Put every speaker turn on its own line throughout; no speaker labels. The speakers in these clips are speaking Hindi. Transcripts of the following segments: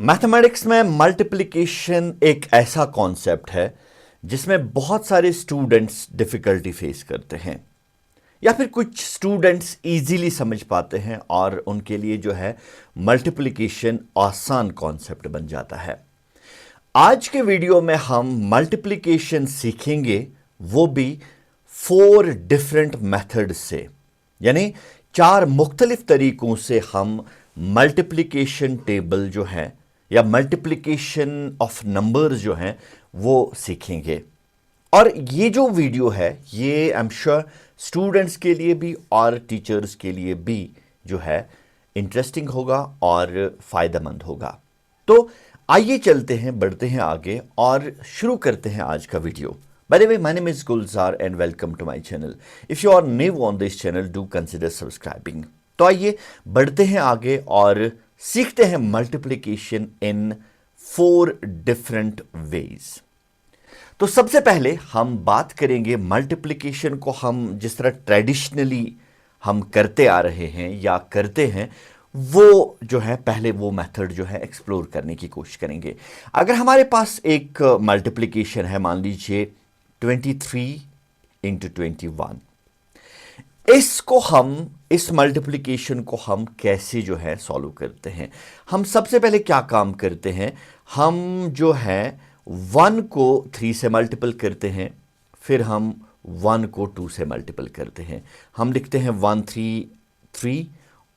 मैथमेटिक्स में मल्टीप्लिकेशन एक ऐसा कॉन्सेप्ट है जिसमें बहुत सारे स्टूडेंट्स डिफिकल्टी फेस करते हैं या फिर कुछ स्टूडेंट्स इजीली समझ पाते हैं और उनके लिए जो है मल्टीप्लिकेशन आसान कॉन्सेप्ट बन जाता है। आज के वीडियो में हम मल्टीप्लिकेशन सीखेंगे, वो भी 4 डिफरेंट मेथड से, यानी 4 मुख्तलिफ तरीकों से हम मल्टीप्लिकेशन टेबल जो है या मल्टीप्लिकेशन ऑफ नंबर्स जो हैं वो सीखेंगे। और ये जो वीडियो है ये आई एम श्योर स्टूडेंट्स के लिए भी और टीचर्स के लिए भी जो है इंटरेस्टिंग होगा और फ़ायदेमंद होगा। तो आइए चलते हैं, बढ़ते हैं आगे और शुरू करते हैं आज का video. By the way, my name is Gulzar and welcome to my channel. If you are new on this channel, do consider subscribing. तो आइए बढ़ते हैं आगे और सीखते हैं मल्टीप्लिकेशन इन 4 डिफरेंट वेज। तो सबसे पहले हम बात करेंगे मल्टीप्लिकेशन को हम जिस तरह ट्रेडिशनली हम करते आ रहे हैं या करते हैं, वो जो है पहले वो मेथड जो है एक्सप्लोर करने की कोशिश करेंगे। अगर हमारे पास एक मल्टीप्लिकेशन है, मान लीजिए 23 इंटू 21, इस मल्टीप्लिकेशन को हम कैसे जो है सॉल्व करते हैं। हम सबसे पहले क्या काम करते हैं, हम जो है 1 को 3 से मल्टीपल करते हैं, फिर हम 1 को 2 से मल्टीपल करते हैं। हम लिखते हैं 1 3 3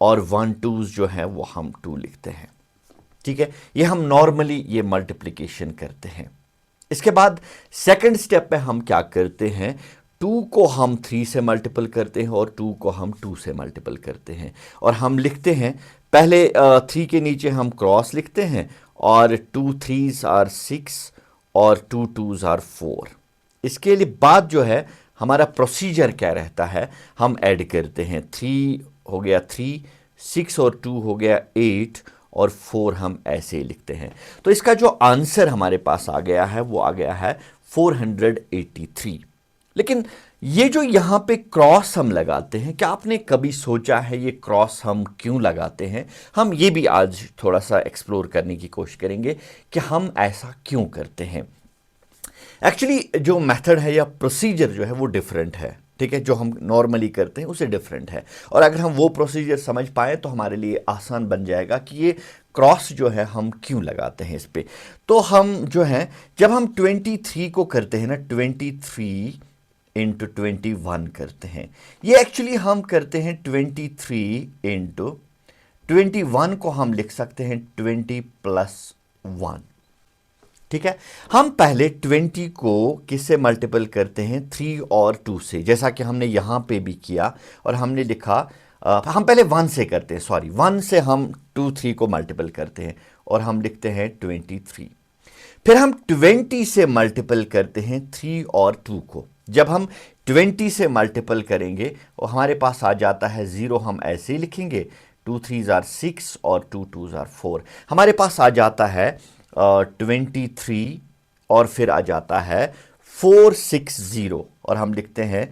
और 1 2 जो है वो हम 2 लिखते हैं। ठीक है, ये हम नॉर्मली ये मल्टीप्लिकेशन करते हैं। इसके बाद सेकंड स्टेप पे हम क्या करते हैं, 2 को हम 3 से मल्टीपल करते हैं और 2 को हम 2 से मल्टीपल करते हैं और हम लिखते हैं पहले 3 के नीचे हम क्रॉस लिखते हैं और 2 3s आर 6 और 2 2s आर 4। इसके लिए बाद जो है हमारा प्रोसीजर क्या रहता है, हम ऐड करते हैं 3 हो गया 3, 6 और 2 हो गया 8 और 4 हम ऐसे ही लिखते हैं। तो इसका जो आंसर हमारे पास आ गया है वो आ गया है 483। लेकिन ये जो यहाँ पे क्रॉस हम लगाते हैं, क्या आपने कभी सोचा है ये क्रॉस हम क्यों लगाते हैं? हम ये भी आज थोड़ा सा एक्सप्लोर करने की कोशिश करेंगे कि हम ऐसा क्यों करते हैं। एक्चुअली जो मेथड है या प्रोसीजर जो है वो डिफरेंट है, ठीक है, जो हम नॉर्मली करते हैं उससे डिफरेंट है। और अगर हम वो प्रोसीजर समझ पाए तो हमारे लिए आसान बन जाएगा कि ये क्रॉस जो है हम क्यों लगाते हैं इस पे। तो हम जो है जब हम 23 को करते हैं ना, 23 इंटू 21 करते हैं, ये एक्चुअली हम करते हैं 23 इंटू 21 को हम लिख सकते हैं 20 प्लस 1। ठीक है, हम पहले 20 को किससे मल्टीपल करते हैं, 3 और 2 से, जैसा कि हमने यहां पे भी किया और हमने लिखा हम पहले 1 से करते हैं, सॉरी 1 से हम 2 3 को मल्टीपल करते हैं और हम लिखते हैं 23। फिर हम 20 से मल्टीपल करते हैं 3 और 2 को। जब हम 20 से मल्टीपल करेंगे और हमारे पास आ जाता है 0, हम ऐसे ही लिखेंगे 2 3s आर 6 और 2 2s आर 4। हमारे पास आ जाता है 23 और फिर आ जाता है 460 और हम लिखते हैं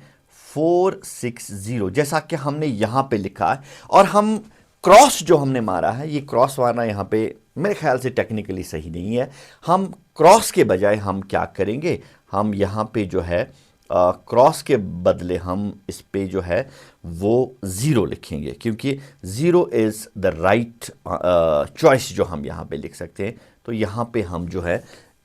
460 जैसा कि हमने यहाँ पे लिखा है। और हम क्रॉस जो हमने मारा है, ये क्रॉस मारना यहाँ पे मेरे ख्याल से टेक्निकली सही नहीं है। हम क्रॉस के बजाय हम क्या करेंगे, हम यहाँ पे जो है क्रॉस के बदले हम इस पे जो है वो 0 लिखेंगे, क्योंकि 0 इज़ द राइट चॉइस जो हम यहाँ पे लिख सकते हैं। तो यहाँ पे हम जो है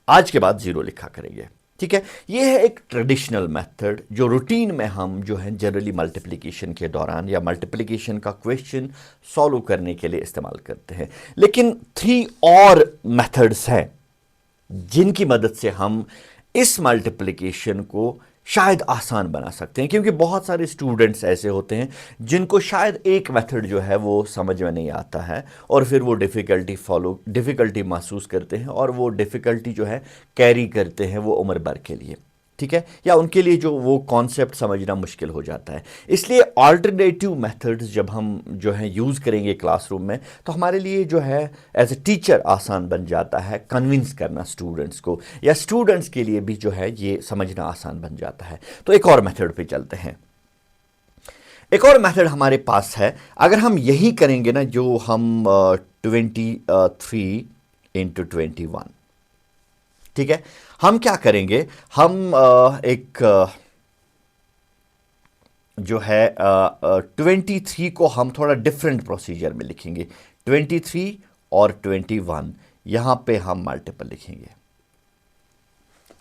आज के बाद 0 लिखा करेंगे। ठीक है, ये है एक ट्रेडिशनल मेथड जो रूटीन में हम जो है जनरली मल्टीप्लिकेशन के दौरान या मल्टीप्लिकेशन का क्वेश्चन सॉल्व करने के लिए इस्तेमाल करते हैं। लेकिन 3 और मेथड्स हैं जिनकी मदद से हम इस मल्टीप्लिकेशन को शायद आसान बना सकते हैं, क्योंकि बहुत सारे स्टूडेंट्स ऐसे होते हैं जिनको शायद एक मेथड जो है वो समझ में नहीं आता है और फिर वो डिफ़िकल्टी महसूस करते हैं और वो डिफ़िकल्टी जो है कैरी करते हैं वो उम्र भर के लिए। ठीक है, या उनके लिए जो वो कॉन्सेप्ट समझना मुश्किल हो जाता है। इसलिए अल्टरनेटिव मेथड्स जब हम जो है यूज़ करेंगे क्लासरूम में तो हमारे लिए जो है एज ए टीचर आसान बन जाता है कन्विंस करना स्टूडेंट्स को, या स्टूडेंट्स के लिए भी जो है ये समझना आसान बन जाता है। तो एक और मेथड पे चलते हैं। एक और मेथड हमारे पास है, अगर हम यही करेंगे ना जो हम 23 इंटू 21। ठीक है, हम क्या करेंगे, हम एक जो है 23 को हम थोड़ा डिफरेंट प्रोसीजर में लिखेंगे। 23 और 21 यहां पे हम मल्टीपल लिखेंगे।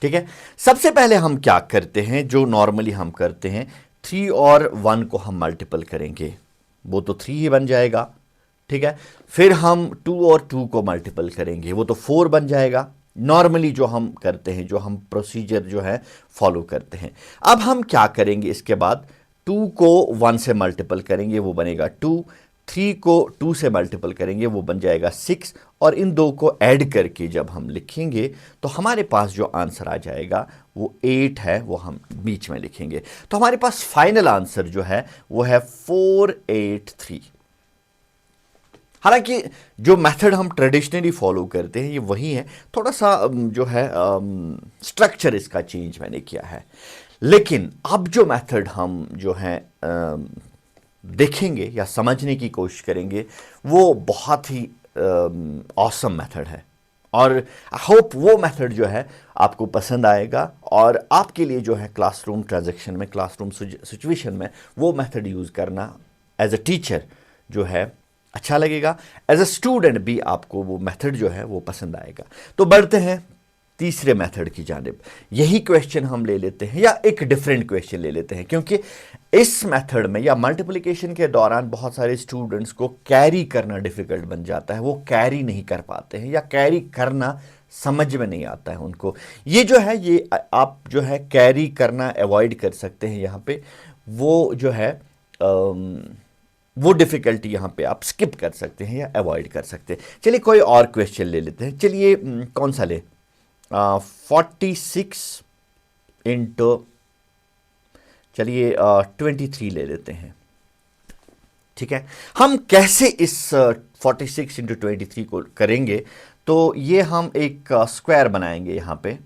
ठीक है, सबसे पहले हम क्या करते हैं, जो नॉर्मली हम करते हैं, 3 और 1 को हम मल्टीपल करेंगे, वो तो 3 ही बन जाएगा। ठीक है, फिर हम 2 और 2 को मल्टीपल करेंगे, वो तो 4 बन जाएगा। नॉर्मली जो हम करते हैं, जो हम प्रोसीजर जो है फॉलो करते हैं। अब हम क्या करेंगे, इसके बाद 2 को 1 से मल्टीपल करेंगे, वो बनेगा 2। 3 को 2 से मल्टीपल करेंगे, वो बन जाएगा 6। और इन दो को ऐड करके जब हम लिखेंगे तो हमारे पास जो आंसर आ जाएगा वो 8 है, वो हम बीच में लिखेंगे। तो हमारे पास फाइनल आंसर जो है वो है 483। हालांकि जो मेथड हम ट्रेडिशनली फॉलो करते हैं ये वही है, थोड़ा सा जो है स्ट्रक्चर इसका चेंज मैंने किया है। लेकिन अब जो मेथड हम जो है देखेंगे या समझने की कोशिश करेंगे वो बहुत ही ऑसम मेथड है, और आई होप वो मेथड जो है आपको पसंद आएगा और आपके लिए जो है क्लासरूम ट्रांजैक्शन में, क्लासरूम सिचुएशन में वो मेथड यूज़ करना एज अ टीचर जो है अच्छा लगेगा, एज अ स्टूडेंट भी आपको वो मेथड जो है वो पसंद आएगा। तो बढ़ते हैं तीसरे मेथड की जानिब। यही क्वेश्चन हम ले लेते हैं या एक डिफरेंट क्वेश्चन ले लेते हैं, क्योंकि इस मेथड में या मल्टीप्लिकेशन के दौरान बहुत सारे स्टूडेंट्स को कैरी करना डिफिकल्ट बन जाता है, वो कैरी नहीं कर पाते हैं या कैरी करना समझ में नहीं आता है उनको। ये जो है ये आप जो है कैरी करना अवॉइड कर सकते हैं यहाँ पे, वो जो है वो डिफ़िकल्टी यहाँ पे आप स्किप कर सकते हैं या अवॉइड कर सकते हैं। चलिए कोई और क्वेश्चन ले लेते हैं। चलिए कौन सा ले, 46 इंटू, चलिए 23 ले लेते हैं। ठीक है, हम कैसे इस 46 इंटू 23 को करेंगे, तो ये हम एक स्क्वायर बनाएंगे यहाँ पे,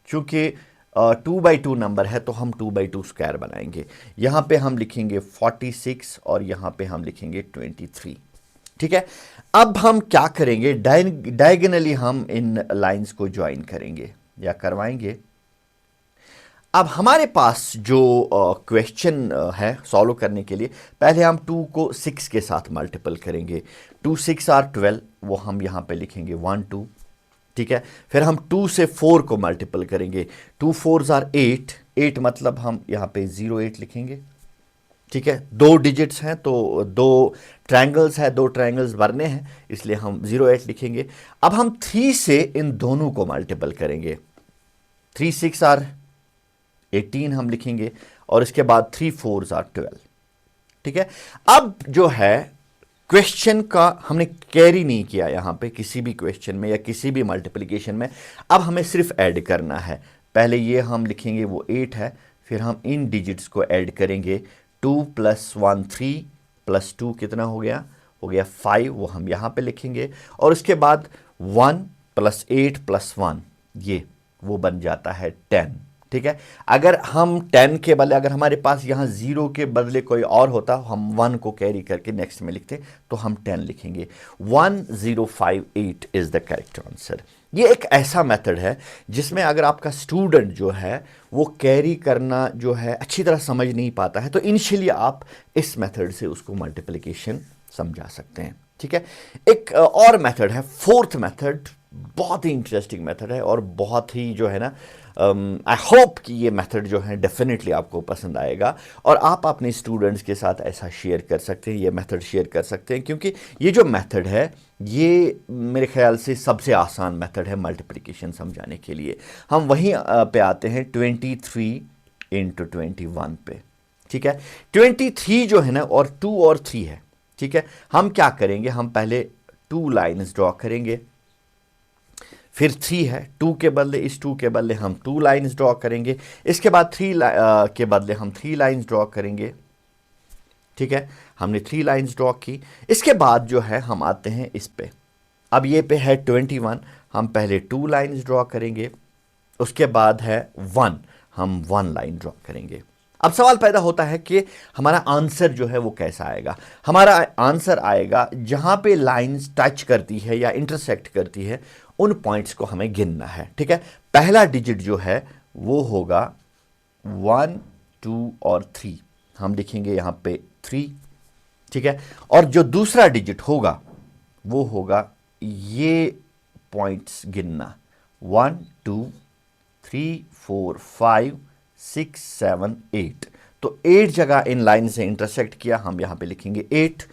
चूंकि 2/2 नंबर है तो हम 2/2 स्क्वायर बनाएंगे। यहाँ पे हम लिखेंगे 46 और यहाँ पे हम लिखेंगे 23। ठीक है, अब हम क्या करेंगे, डायगोनली हम इन लाइंस को ज्वाइन करेंगे या करवाएंगे। अब हमारे पास जो क्वेश्चन है सॉल्व करने के लिए, पहले हम 2 को 6 के साथ मल्टीपल करेंगे। 2 6 आर 12, वो हम यहाँ पे लिखेंगे 1 2। ठीक है, फिर हम 2 से 4 को मल्टीपल करेंगे। 2 4 आर 8, 8 मतलब हम यहाँ पे 08 लिखेंगे। ठीक है, 2 डिजिट्स हैं तो 2 ट्रायंगल्स हैं, 2 ट्रायंगल्स भरने हैं, इसलिए हम 08 लिखेंगे। अब हम 3 से इन दोनों को मल्टीपल करेंगे। 3 6 आर 18 हम लिखेंगे और इसके बाद 3 4 आर 12। ठीक है, अब जो है क्वेश्चन का हमने कैरी नहीं किया यहाँ पे किसी भी क्वेश्चन में या किसी भी मल्टीप्लिकेशन में। अब हमें सिर्फ ऐड करना है। पहले ये हम लिखेंगे वो 8 है, फिर हम इन डिजिट्स को ऐड करेंगे। 2 + 1 3 + 2 कितना हो गया, 5, वो हम यहाँ पे लिखेंगे। और उसके बाद 1 + 8 + 1 ये वो बन जाता है 10। ठीक है, अगर हम 10 के बदले, अगर हमारे पास यहाँ 0 के बदले कोई और होता, हम 1 को कैरी करके नेक्स्ट में लिखते तो हम 10 लिखेंगे। 1058 इज द करेक्ट आंसर। ये एक ऐसा मेथड है जिसमें अगर आपका स्टूडेंट जो है वो कैरी करना जो है अच्छी तरह समझ नहीं पाता है, तो इनिशियली आप इस मेथड से उसको मल्टीप्लिकेशन समझा सकते हैं। ठीक है, एक और मेथड है, फोर्थ मेथड, बहुत ही इंटरेस्टिंग मेथड है और बहुत ही जो है ना, आई होप कि ये मेथड जो है डेफिनेटली आपको पसंद आएगा और आप अपने स्टूडेंट्स के साथ ऐसा शेयर कर सकते हैं, ये मेथड शेयर कर सकते हैं, क्योंकि ये जो मेथड है ये मेरे ख्याल से सबसे आसान मेथड है मल्टीप्लिकेशन समझाने के लिए। हम वहीं पे आते हैं 23 इंटू 21 पे। ठीक है, 23 जो है ना और 2 और 3 है। ठीक है, हम क्या करेंगे, हम पहले 2 लाइन्स ड्रॉ करेंगे, फिर 3 है, 2 के बदले, इस 2 के बदले हम 2 लाइन्स ड्रॉ करेंगे, इसके बाद 3 के बदले हम 3 लाइन्स ड्रॉ करेंगे। ठीक है, हमने 3 लाइन्स ड्रॉ की। इसके बाद जो है हम आते हैं इस पे, अब ये पे है 21, हम पहले 2 लाइन्स ड्रॉ करेंगे, उसके बाद है 1, हम 1 लाइन ड्रॉ करेंगे। अब सवाल पैदा होता है कि हमारा आंसर जो है वो कैसा आएगा। हमारा आंसर आएगा जहां पे लाइंस टच करती है या इंटरसेक्ट करती है, उन पॉइंट्स को हमें गिनना है। ठीक है, पहला डिजिट जो है वो होगा 1, 2 और 3। हम लिखेंगे यहां पे 3। ठीक है, और जो दूसरा डिजिट होगा वो होगा ये पॉइंट्स गिनना, 1, 2, 3, 4, 5, 6, 7, 8। तो 8 जगह इन लाइन से इंटरसेक्ट किया, हम यहां पे लिखेंगे 8।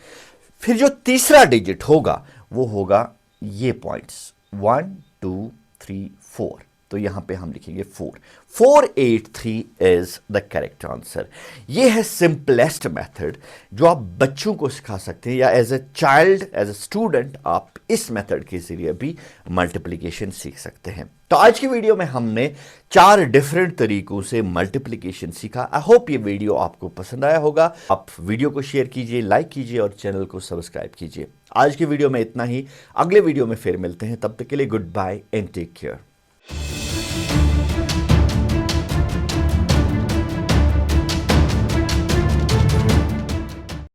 फिर जो तीसरा डिजिट होगा वो होगा ये पॉइंट्स 1, 2, 3, 4। तो यहां पे हम लिखेंगे 4। 483 इज द करेक्ट आंसर। ये है सिंपलेस्ट मेथड जो आप बच्चों को सिखा सकते हैं, या as a child, as a student आप इस मेथड के जरिए भी मल्टीप्लिकेशन सीख सकते हैं। तो आज की वीडियो में हमने 4 डिफरेंट तरीकों से मल्टीप्लिकेशन सीखा। आई होप ये वीडियो आपको पसंद आया होगा। आप वीडियो को शेयर कीजिए, लाइक कीजिए और चैनल को सब्सक्राइब कीजिए। आज की वीडियो में इतना ही। अगले वीडियो में फिर मिलते हैं, तब तक के लिए good bye and take care.